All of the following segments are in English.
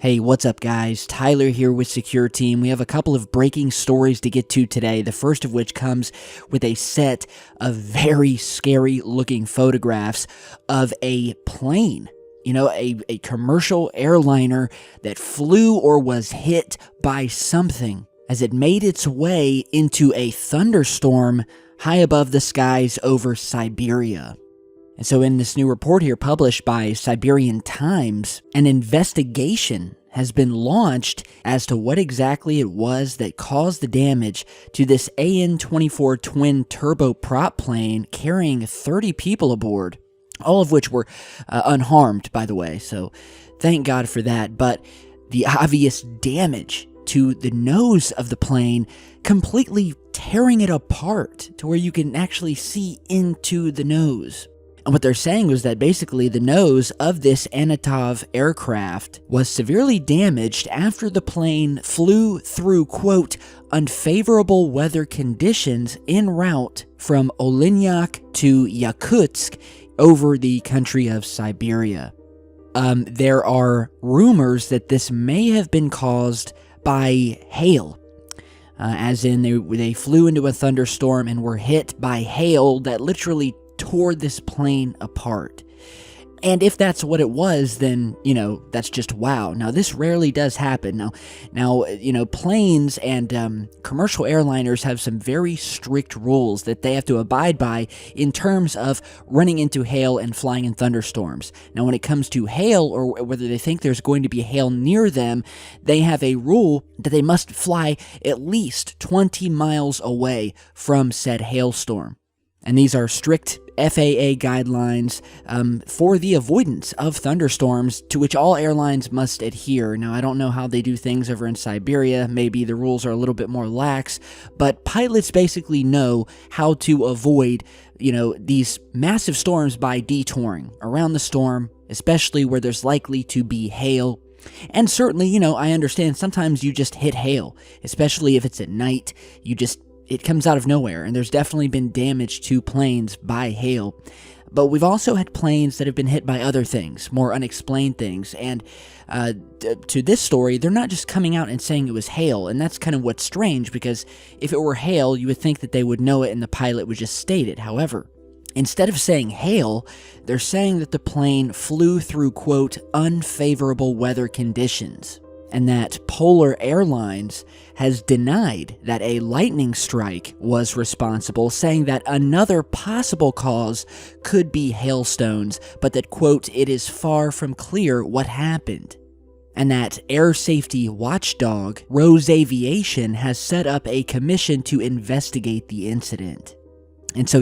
Hey, what's up guys? Tyler here with Secure Team. We have a couple of breaking stories to get to today, the first of which comes with a set of very scary looking photographs of a plane. A commercial airliner that flew or was hit by something as it made its way into a thunderstorm high above the skies over Siberia. And so in this new report here published by Siberian Times, an investigation has been launched as to what exactly it was that caused the damage to this AN-24 twin turboprop plane carrying 30 people aboard, all of which were unharmed, by the way, so thank God for that. But the obvious damage to the nose of the plane, completely tearing it apart to where you can actually see into the nose. And what they're saying was that basically the nose of this Anatov aircraft was severely damaged after the plane flew through, quote, unfavorable weather conditions en route from Olenyak to Yakutsk over the country of Siberia. There are rumors that this may have been caused by hail. As in they flew into a thunderstorm and were hit by hail that literally tore this plane apart. And if that's what it was, then, that's just wow. Now, this rarely does happen. Now, planes and commercial airliners have some very strict rules that they have to abide by in terms of running into hail and flying in thunderstorms. Now, when it comes to hail, or whether they think there's going to be hail near them, they have a rule that they must fly at least 20 miles away from said hailstorm. And these are strict FAA guidelines for the avoidance of thunderstorms, to which all airlines must adhere. Now, I don't know how they do things over in Siberia. Maybe the rules are a little bit more lax, but pilots basically know how to avoid, these massive storms by detouring around the storm, especially where there's likely to be hail. And certainly, I understand sometimes you just hit hail, especially if it's at night. It comes out of nowhere, and there's definitely been damage to planes by hail. But we've also had planes that have been hit by other things, more unexplained things. And to this story, they're not just coming out and saying it was hail, and that's kind of what's strange, because if it were hail, you would think that they would know it and the pilot would just state it. However, instead of saying hail, they're saying that the plane flew through, quote, unfavorable weather conditions, and that Polar Airlines has denied that a lightning strike was responsible, saying that another possible cause could be hailstones, but that, quote, it is far from clear what happened. And that air safety watchdog Rose Aviation has set up a commission to investigate the incident. And so,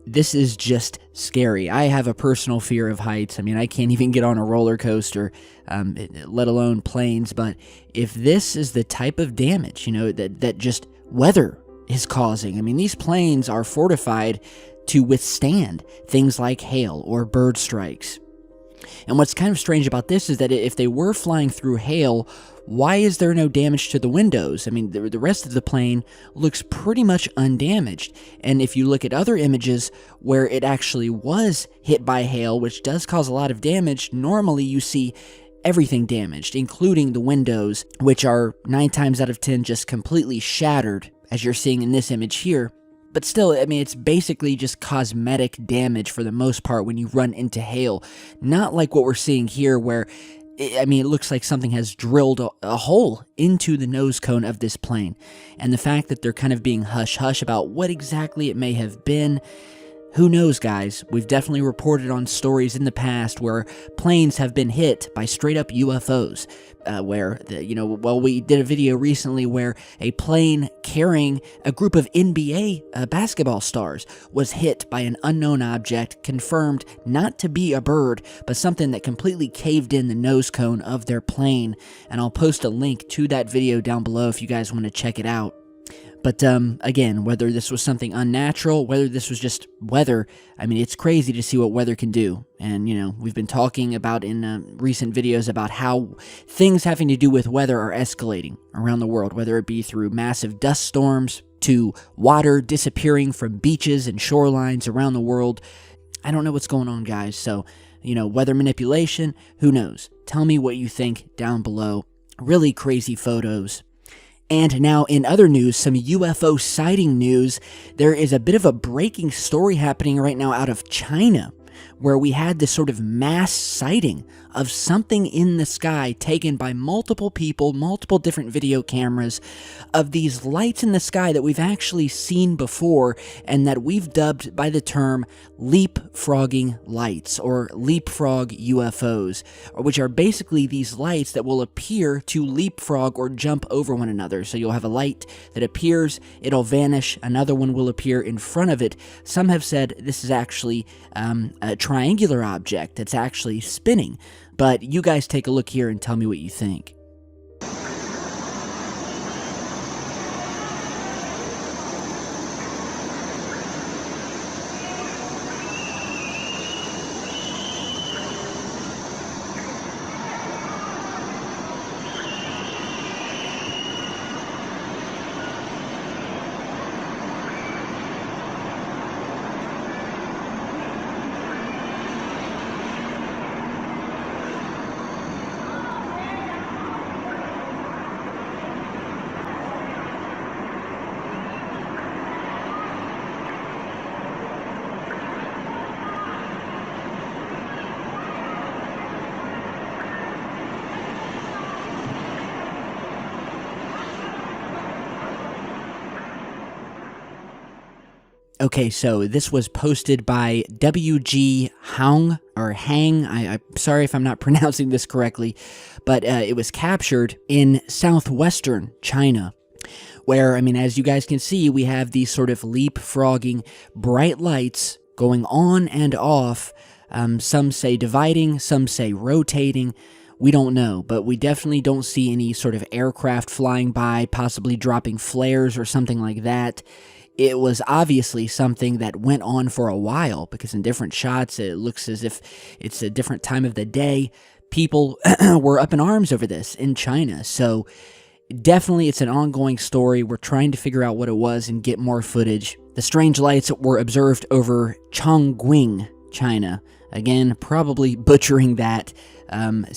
this is just scary. I have a personal fear of heights. I can't even get on a roller coaster, let alone planes. But if this is the type of damage, that just weather is causing, these planes are fortified to withstand things like hail or bird strikes. And what's kind of strange about this is that if they were flying through hail, why is there no damage to the windows? The rest of the plane looks pretty much undamaged. And if you look at other images where it actually was hit by hail, which does cause a lot of damage, normally you see everything damaged, including the windows, which are 9 times out of 10 just completely shattered, as you're seeing in this image here. But still, it's basically just cosmetic damage for the most part when you run into hail. Not like what we're seeing here where, it looks like something has drilled a hole into the nose cone of this plane. And the fact that they're kind of being hush-hush about what exactly it may have been, who knows, guys? We've definitely reported on stories in the past where planes have been hit by straight-up UFOs. We did a video recently where a plane carrying a group of NBA basketball stars was hit by an unknown object, confirmed not to be a bird, but something that completely caved in the nose cone of their plane. And I'll post a link to that video down below if you guys want to check it out. But again, whether this was something unnatural, whether this was just weather, it's crazy to see what weather can do. And, we've been talking about in recent videos about how things having to do with weather are escalating around the world, whether it be through massive dust storms to water disappearing from beaches and shorelines around the world. I don't know what's going on, guys. So weather manipulation, who knows? Tell me what you think down below. Really crazy photos. And now in other news, some UFO sighting news, there is a bit of a breaking story happening right now out of China, where we had this sort of mass sighting of something in the sky taken by multiple people, multiple different video cameras, of these lights in the sky that we've actually seen before and that we've dubbed by the term leapfrogging lights, or leapfrog UFOs, which are basically these lights that will appear to leapfrog or jump over one another. So you'll have a light that appears, it'll vanish, another one will appear in front of it. Some have said this is actually a triangular object that's actually spinning. But you guys take a look here and tell me what you think. Okay, so this was posted by WG Hang, or Hang. I'm sorry if I'm not pronouncing this correctly, but it was captured in southwestern China, where, as you guys can see, we have these sort of leapfrogging bright lights going on and off. Some say dividing, some say rotating. We don't know, but we definitely don't see any sort of aircraft flying by, possibly dropping flares or something like that. It was obviously something that went on for a while, because in different shots it looks as if it's a different time of the day. People were up in arms over this in China, so definitely it's an ongoing story. We're trying to figure out what it was and get more footage. The strange lights were observed over Chongqing, China. Again, probably butchering that. Chongqing,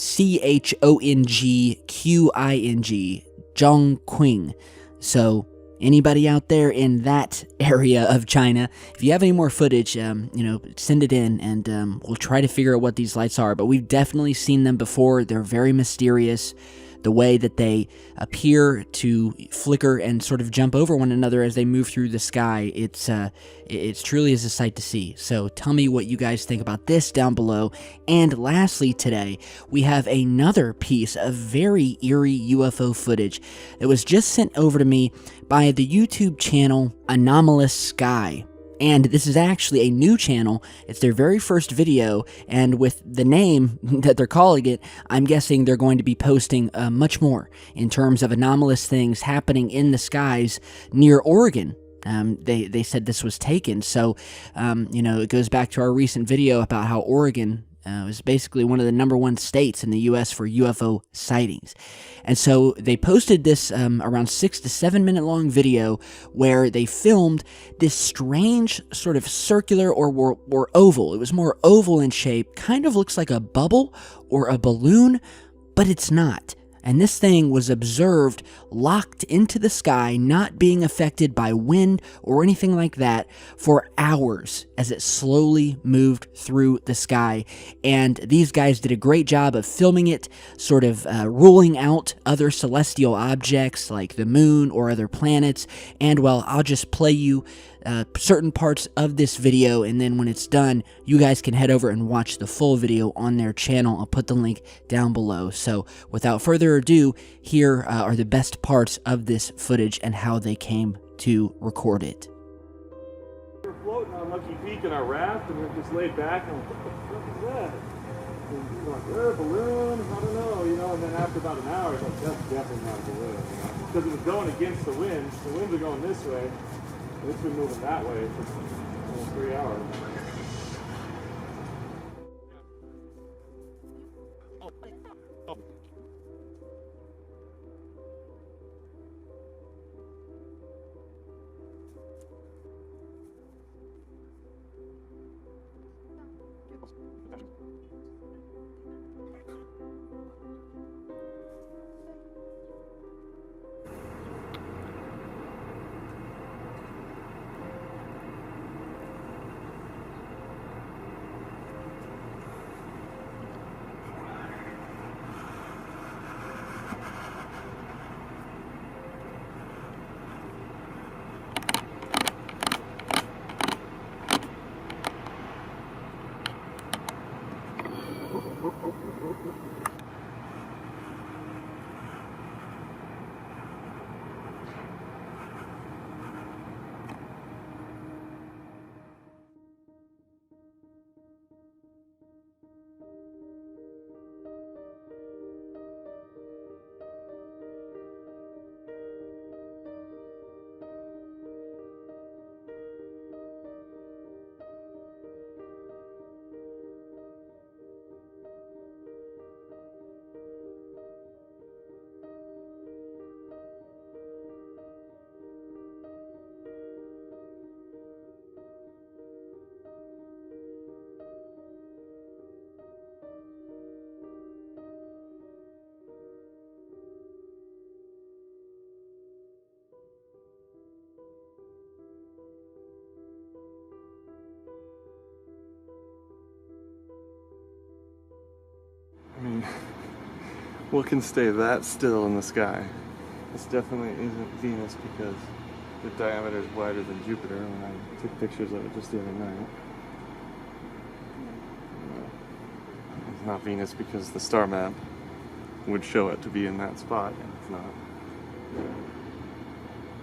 Zhongqing. So anybody out there in that area of China, if you have any more footage, send it in, and we'll try to figure out what these lights are. But we've definitely seen them before. They're very mysterious. The way that they appear to flicker and sort of jump over one another as they move through the sky, it's truly is a sight to see. So tell me what you guys think about this down below. And lastly today, we have another piece of very eerie UFO footage that was just sent over to me by the YouTube channel Anomalous Sky. And this is actually a new channel. It's their very first video, and with the name that they're calling it, I'm guessing they're going to be posting much more in terms of anomalous things happening in the skies near Oregon. They said this was taken, so it goes back to our recent video about how Oregon was basically one of the #1 states in the U.S. for UFO sightings. And so they posted this around 6 to 7 minute long video where they filmed this strange sort of circular or oval. It was more oval in shape, kind of looks like a bubble or a balloon, but it's not. And this thing was observed locked into the sky, not being affected by wind or anything like that, for hours as it slowly moved through the sky. And these guys did a great job of filming it, sort of ruling out other celestial objects like the moon or other planets. And well, I'll just play you certain parts of this video, and then when it's done, you guys can head over and watch the full video on their channel. I'll put the link down below. So without further ado, here are the best parts of this footage and how they came to record it. We were floating on Lucky Peak in our raft, and we were just laid back, and what the fuck is that? And we were like, a balloon? I don't know, and then after about an hour, it's like, that's definitely not a balloon, because it was going against the wind. The winds are going this way. It's been moving that way for almost 3 hours. I mean, what can stay that still in the sky? This definitely isn't Venus because the diameter is wider than Jupiter when I took pictures of it just the other night. It's not Venus because the star map would show it to be in that spot, and it's not.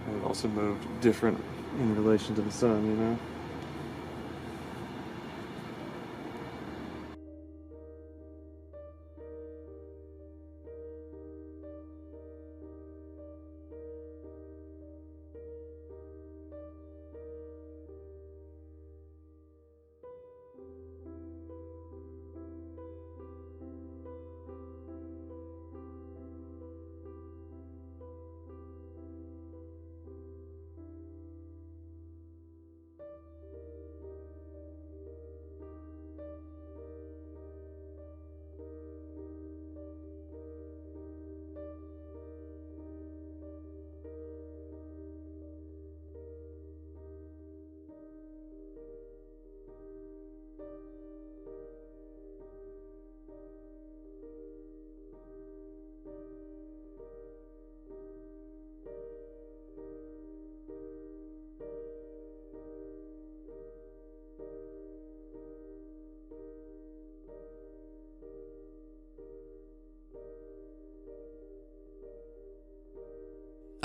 And it also moved different in relation to the sun, you know?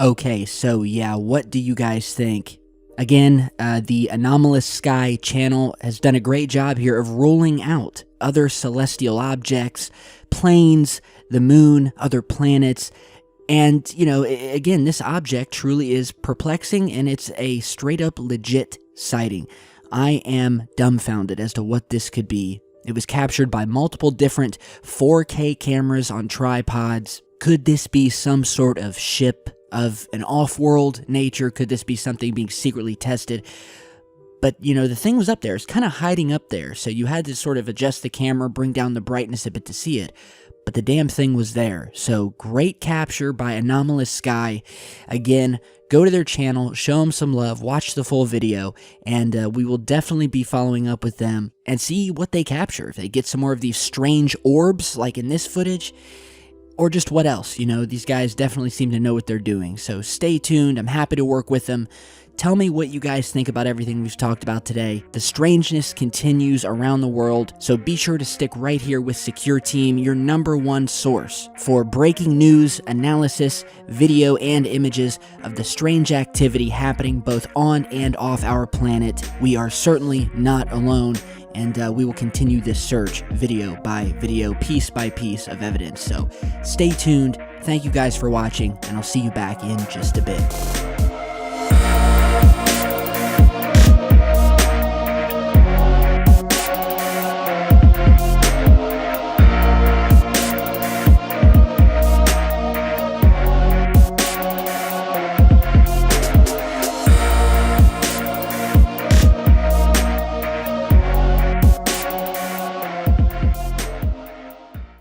Okay, so yeah, what do you guys think? Again, the Anomalous Sky channel has done a great job here of rolling out other celestial objects, planes, the moon, other planets, and, you know, again, this object truly is perplexing, and it's a straight-up legit sighting. I am dumbfounded as to what this could be. It was captured by multiple different 4K cameras on tripods. Could this be some sort of ship of an off-world nature? Could this be something being secretly tested? But, you know, the thing was up there. It's kind of hiding up there, so you had to sort of adjust the camera, bring down the brightness a bit to see it. But the damn thing was there. So, great capture by Anomalous Sky. Again, go to their channel, show them some love, watch the full video, and we will definitely be following up with them and see what they capture. If they get some more of these strange orbs, like in this footage, or just what else. You know, these guys definitely seem to know what they're doing. So stay tuned. I'm happy to work with them. Tell me what you guys think about everything we've talked about today. The strangeness continues around the world, so be sure to stick right here with Secure Team, your #1 source for breaking news, analysis, video, and images of the strange activity happening both on and off our planet. We are certainly not alone, and we will continue this search video by video, piece by piece of evidence. So stay tuned. Thank you guys for watching, and I'll see you back in just a bit.